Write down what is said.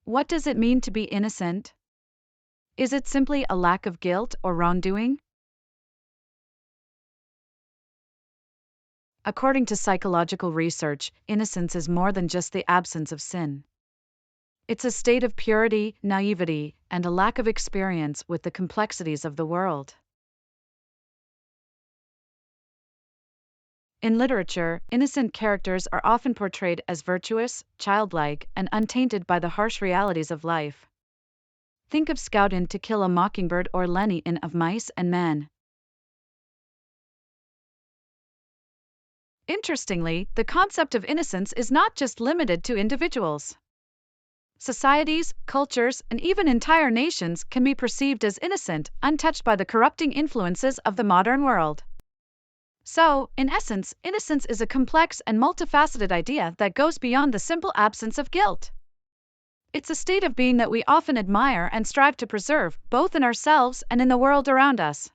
What does it mean to be innocent? Is it simply a lack of guilt or wrongdoing? According to psychological research, innocence is more than just the absence of sin. It's a state of purity, naivety, and a lack of experience with the complexities of the world. In literature, innocent characters are often portrayed as virtuous, childlike, and untainted by the harsh realities of life. Think of Scout in To Kill a Mockingbird or Lenny in Of Mice and Men. Interestingly, the concept of innocence is not just limited to individuals. Societies, cultures, and even entire nations can be perceived as innocent, untouched by the corrupting influences of the modern world. So, in essence, innocence is a complex and multifaceted idea that goes beyond the simple absence of guilt. It's a state of being that we often admire and strive to preserve, both in ourselves and in the world around us.